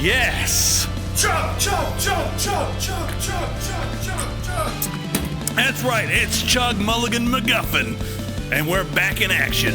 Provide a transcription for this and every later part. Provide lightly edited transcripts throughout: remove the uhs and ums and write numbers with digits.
Yes! Chug, chug, chug, chug, chug, chug, chug, chug, chug. That's right, it's Chug Mulligan McGuffin, and we're back in action.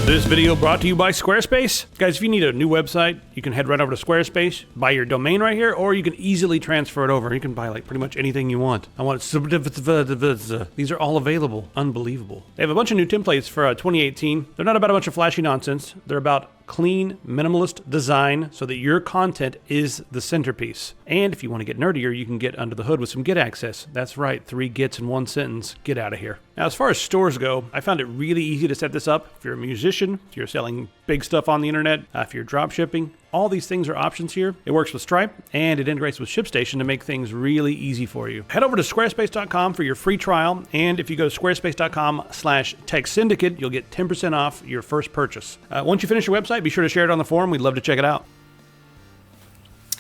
This video brought to you by Squarespace. Guys, if you need a new website, you can head right over to Squarespace, buy your domain right here, or you can easily transfer it over. You can buy like pretty much anything you want. These are all available. Unbelievable. They have a bunch of new templates for 2018. They're not about a bunch of flashy nonsense. They're about clean, minimalist design so that your content is the centerpiece. And if you want to get nerdier, you can get under the hood with some Git access. That's right, 3 Gits in 1 sentence. Get out of here. Now, as far as stores go, I found it really easy to set this up. If you're a musician, if you're selling big stuff on the internet, if you're drop shipping, all these things are options here. It works with Stripe, and it integrates with ShipStation to make things really easy for you. Head over to squarespace.com for your free trial, and if you go to squarespace.com/techsyndicate, you'll get 10% off your first purchase. Once you finish your website, be sure to share it on the forum. We'd love to check it out.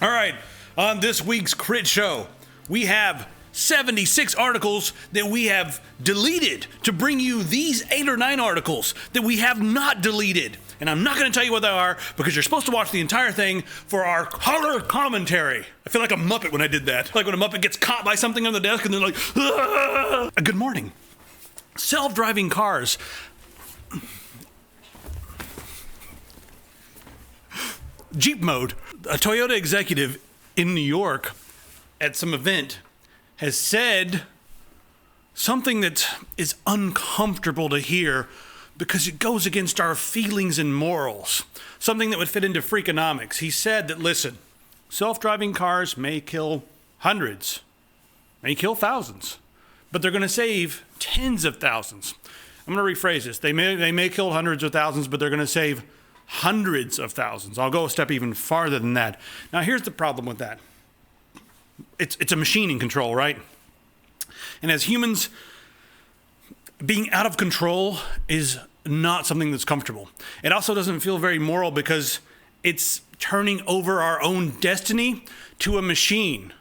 All right, on this week's Crit Show, we have 76 articles that we have deleted to bring you these 8 or 9 articles that we have not deleted. And I'm not going to tell you what they are because you're supposed to watch the entire thing for our color commentary. I feel like a Muppet when I did that. Like when a Muppet gets caught by something on the desk and they're like, ah! Good morning. Self-driving cars. Jeep mode. A Toyota executive in New York at some event has said something that is uncomfortable to hear because it goes against our feelings and morals. Something that would fit into Freakonomics. He said that, listen, self-driving cars may kill hundreds, may kill thousands, but they're going to save tens of thousands. I'm going to rephrase this. They may kill hundreds of thousands, but they're going to save hundreds of thousands. I'll go a step even farther than that. Now, here's the problem with that. It's a machine in control, right? And as humans, being out of control is not something that's comfortable. It also doesn't feel very moral because it's turning over our own destiny to a machine.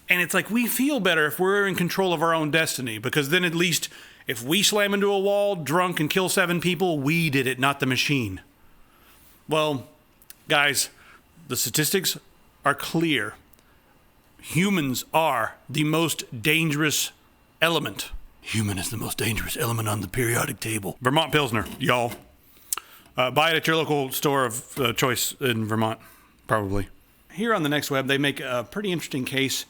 And it's like we feel better if we're in control of our own destiny because then at least if we slam into a wall drunk and kill 7 people, we did it, not the machine. Well, guys, the statistics are clear. Humans are the most dangerous element. Human is the most dangerous element on the periodic table. Vermont Pilsner, y'all. Buy it at your local store of choice in Vermont, probably. Here on the Next Web, they make a pretty interesting case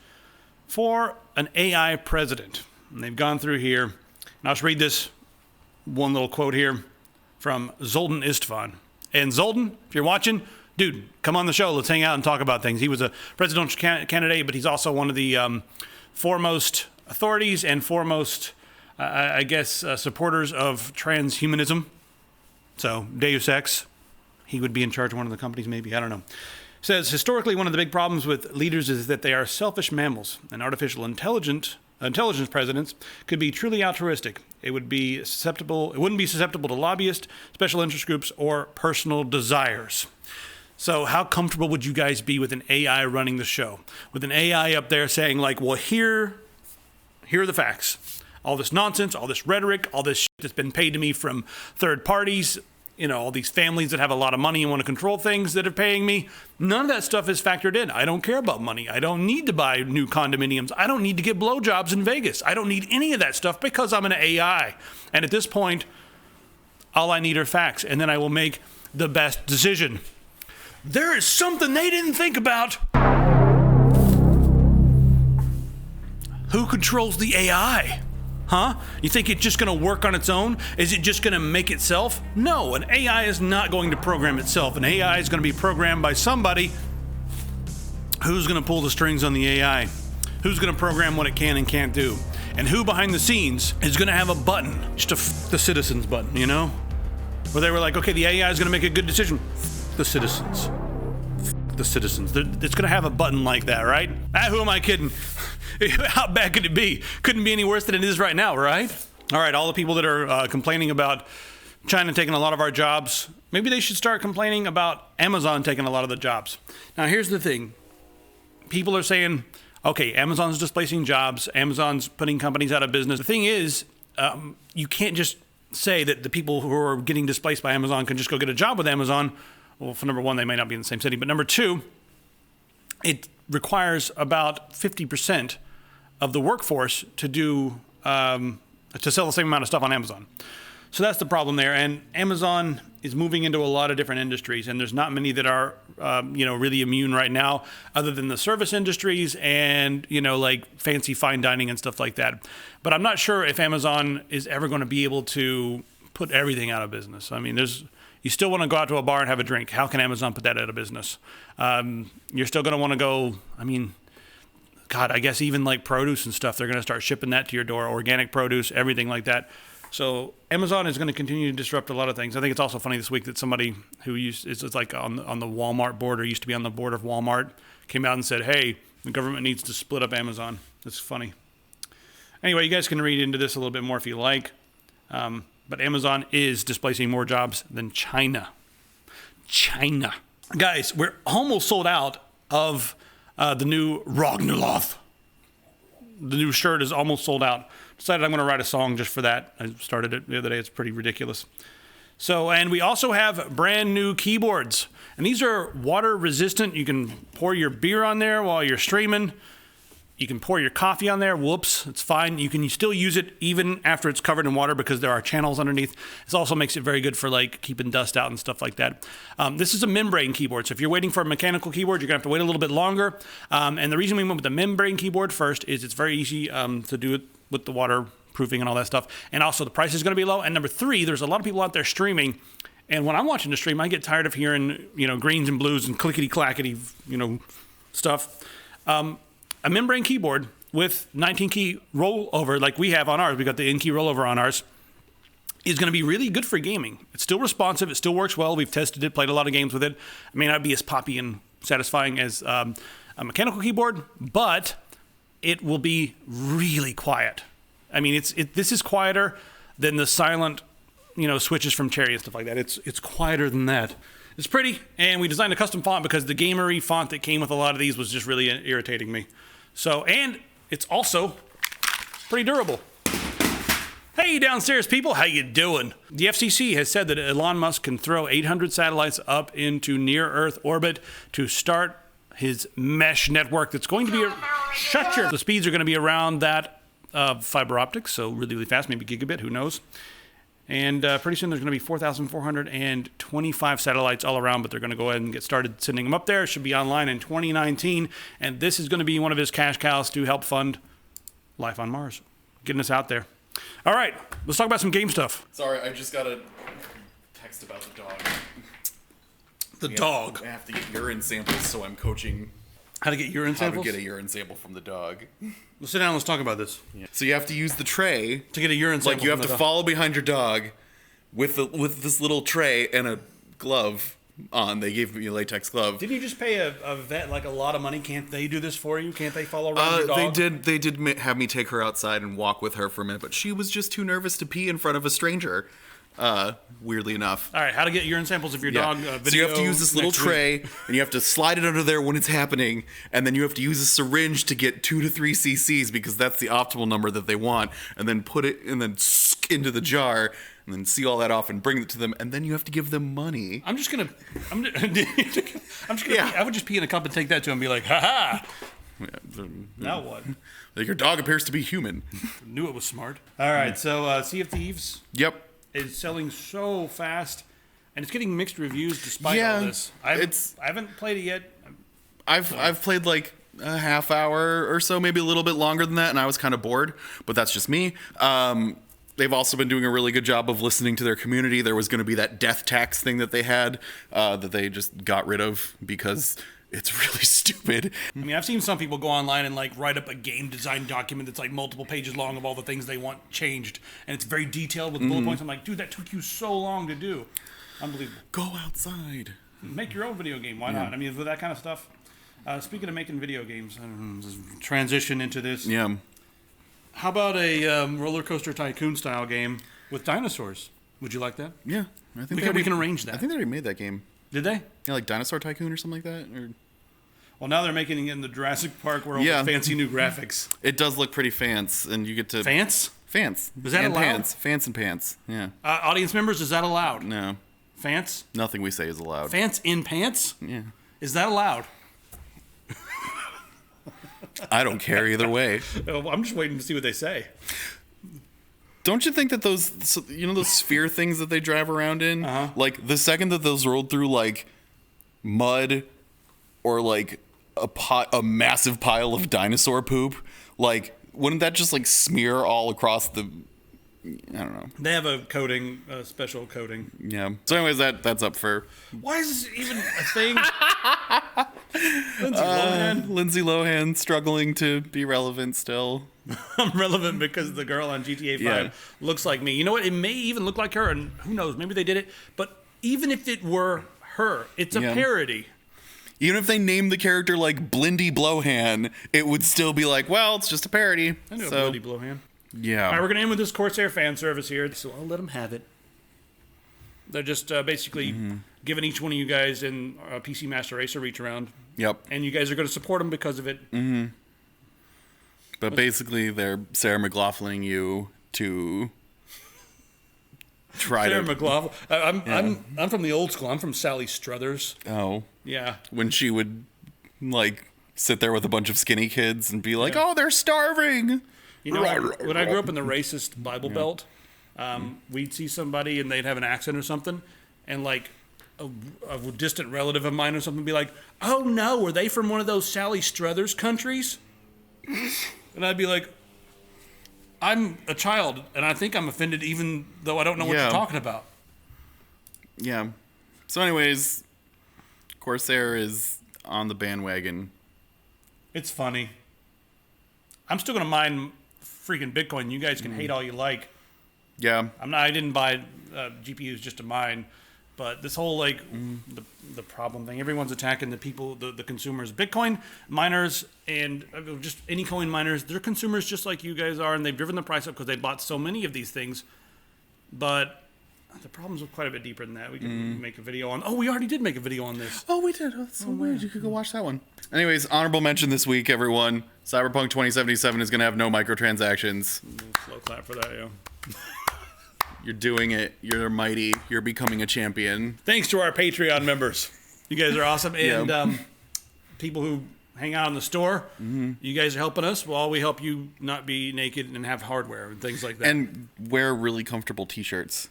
for an AI president. And they've gone through here, and I'll just read this one little quote here from Zoltan Istvan. And Zoltan, if you're watching, dude, come on the show. Let's hang out and talk about things. He was a presidential candidate, but he's also one of the foremost authorities and foremost, supporters of transhumanism. So, Deus Ex, he would be in charge of one of the companies, maybe. I don't know. Says, historically, one of the big problems with leaders is that they are selfish mammals. And artificial intelligence presidents could be truly altruistic. It wouldn't be susceptible to lobbyists, special interest groups, or personal desires. So how comfortable would you guys be with an AI running the show? With an AI up there saying like, well, here are the facts. All this nonsense, all this rhetoric, all this shit that's been paid to me from third parties, all these families that have a lot of money and want to control things that are paying me. None of that stuff is factored in. I don't care about money. I don't need to buy new condominiums. I don't need to get blowjobs in Vegas. I don't need any of that stuff because I'm an AI. And at this point, all I need are facts, and then I will make the best decision. There is something they didn't think about. Who controls the AI? Huh? You think it's just going to work on its own? Is it just going to make itself? No, an AI is not going to program itself. An AI is going to be programmed by somebody. Who's going to pull the strings on the AI? Who's going to program what it can and can't do? And who behind the scenes is going to have a button, just the citizens button, Where they were like, okay, the AI is going to make a good decision. The citizens. The citizens. It's going to have a button like that, right? Who am I kidding? How bad could it be? Couldn't be any worse than it is right now, right? All right, all the people that are complaining about China taking a lot of our jobs, maybe they should start complaining about Amazon taking a lot of the jobs. Now, here's the thing. People are saying, okay, Amazon's displacing jobs. Amazon's putting companies out of business. The thing is, you can't just say that the people who are getting displaced by Amazon can just go get a job with Amazon. Well, for number one, they may not be in the same city. But number two, it requires about 50% of the workforce to do to sell the same amount of stuff on Amazon. So that's the problem there. And Amazon is moving into a lot of different industries, and there's not many that are really immune right now, other than the service industries and like fancy fine dining and stuff like that. But I'm not sure if Amazon is ever going to be able to put everything out of business. I mean, you still want to go out to a bar and have a drink. How can Amazon put that out of business? You're still going to want to go, God, I guess even like produce and stuff, they're going to start shipping that to your door, organic produce, everything like that. So Amazon is going to continue to disrupt a lot of things. I think it's also funny this week that somebody who it's like on the Walmart board, or used to be on the board of Walmart, came out and said, hey, the government needs to split up Amazon. It's funny. Anyway, you guys can read into this a little bit more if you like. But Amazon is displacing more jobs than China. Guys, we're almost sold out of the new Ragnarloth. The new shirt is almost sold out. Decided I'm going to write a song just for that. I started it the other day. It's pretty ridiculous. So, and we also have brand new keyboards. And these are water resistant. You can pour your beer on there while you're streaming. You can pour your coffee on there. Whoops, it's fine. You can still use it even after it's covered in water because there are channels underneath. This also makes it very good for like keeping dust out and stuff like that. This is a membrane keyboard. So if you're waiting for a mechanical keyboard, you're going to have to wait a little bit longer. And the reason we went with the membrane keyboard first is it's very easy to do it with the waterproofing and all that stuff. And also the price is going to be low. And number three, there's a lot of people out there streaming. And when I'm watching the stream, I get tired of hearing, greens and blues and clickety-clackety, stuff. A membrane keyboard with 19-key rollover like we have on ours, we got the in-key rollover on ours, is going to be really good for gaming. It's still responsive. It still works well. We've tested it, played a lot of games with it. It may not be as poppy and satisfying as a mechanical keyboard, but it will be really quiet. I mean, this is quieter than the silent, switches from Cherry and stuff like that. It's quieter than that. It's pretty, and we designed a custom font because the gamery font that came with a lot of these was just really irritating me. So, and it's also pretty durable. Hey, downstairs people, how you doing? The FCC has said that Elon Musk can throw 800 satellites up into near-Earth orbit to start his mesh network that's going to be the speeds are going to be around that of fiber optics, so really, really fast, maybe gigabit, who knows? And pretty soon there's going to be 4,425 satellites all around, but they're going to go ahead and get started sending them up there. It should be online in 2019, and this is going to be one of his cash cows to help fund life on Mars, getting us out there. All right, let's talk about some game stuff. Sorry, I just got a text about the dog. The dog? I have to get urine samples, so I'm coaching how to get urine samples? How to get a urine sample from the dog. Let's sit down and let's talk about this. Yeah. So you have to use the tray to get a urine sample. Like you have to follow behind your dog with this little tray and a glove on. They gave me a latex glove. Didn't you just pay a vet like a lot of money? Can't they do this for you? Can't they follow around your dog? They did have me take her outside and walk with her for a minute, but she was just too nervous to pee in front of a stranger. Weirdly enough. All right, how to get urine samples of your dog video. So you have to use this little tray, and you have to slide it under there when it's happening, and then you have to use a syringe to get 2 to 3 cc's because that's the optimal number that they want, and then put it and then into the jar, and then seal all that off and bring it to them, and then you have to give them money. I would just pee in a cup and take that to him and be like, ha ha. Now what? Like, your dog appears to be human. Knew it was smart. All right, so Sea of Thieves. Yep. Is selling so fast, and it's getting mixed reviews despite all this. I haven't played it yet. I've played like a half hour or so, maybe a little bit longer than that, and I was kind of bored, but that's just me. They've also been doing a really good job of listening to their community. There was going to be that death tax thing that they had that they just got rid of because it's really stupid. I mean, I've seen some people go online and like write up a game design document that's like multiple pages long of all the things they want changed, and it's very detailed with bullet points. I'm like, dude, that took you so long to do. Unbelievable. Go outside. Make your own video game. Why not? I mean, with that kind of stuff. Speaking of making video games, I don't know, just transition into this. Yeah. How about a roller coaster tycoon style game with dinosaurs? Would you like that? Yeah, I think we can arrange that. I think they already made that game. Did they? Yeah, like Dinosaur Tycoon or something like that? Or... Well, now they're making it in the Jurassic Park world with fancy new graphics. It does look pretty fancy, and you get to... Fans. Is that and allowed? Pants. Fans and pants. Yeah. Audience members, is that allowed? No. Fans? Nothing we say is allowed. Fans in pants? Yeah. Is that allowed? I don't care either way. I'm just waiting to see what they say. Don't you think that those sphere things that they drive around in, like the second that those rolled through like mud or like a massive pile of dinosaur poop, like wouldn't that just like smear all across the? I don't know. They have a coating, a special coating. Yeah. So, anyways, that's up for. Why is this even a thing? Lindsay Lohan. Lindsay Lohan struggling to be relevant still. I'm relevant because the girl on GTA 5 looks like me. You know what? It may even look like her, and who knows? Maybe they did it. But even if it were her, it's a parody. Even if they named the character like Blindy Blowhan, it would still be like, well, it's just a parody. I know Blindy Blowhan. Yeah. All right, we're going to end with this Corsair fan service here, so I'll let them have it. They're just basically giving each one of you guys in PC Master Race a reach around. Yep. And you guys are going to support them because of it. Mm-hmm. But basically, they're Sarah McLachlan you to try Sarah to... McLachlan. I'm from the old school. I'm from Sally Struthers. Oh. Yeah. When she would, like, sit there with a bunch of skinny kids and be like, oh, they're starving. You know, when I grew up in the racist Bible Belt, we'd see somebody and they'd have an accent or something, and like a distant relative of mine or something would be like, "Oh no, are they from one of those Sally Struthers countries?" And I'd be like, "I'm a child, and I think I'm offended, even though I don't know what you're talking about." Yeah. So, anyways, Corsair is on the bandwagon. It's funny. I'm still gonna mine freaking Bitcoin. You guys can hate all you like. Yeah. I didn't buy GPUs just to mine, but this whole like the problem thing. Everyone's attacking the people, the consumers. Bitcoin miners and just any coin miners. They're consumers just like you guys are, and they've driven the price up because they bought so many of these things. But the problems are quite a bit deeper than that. We could make a video on. Oh, we already did make a video on this. Oh, we did. Oh, that's so weird. You could go watch that one. Anyways, honorable mention this week, everyone. Cyberpunk 2077 is going to have no microtransactions. Slow clap for that, yeah. You're doing it. You're mighty. You're becoming a champion. Thanks to our Patreon members. You guys are awesome. And people who hang out in the store, you guys are helping us while we help you not be naked and have hardware and things like that. And wear really comfortable t-shirts.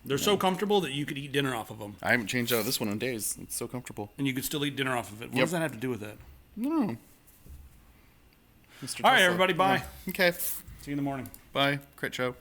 They're so comfortable that you could eat dinner off of them. I haven't changed out of this one in days. It's so comfortable. And you could still eat dinner off of it. What does that have to do with that? No. All right, everybody, bye. Okay. See you in the morning. Bye. Crit show.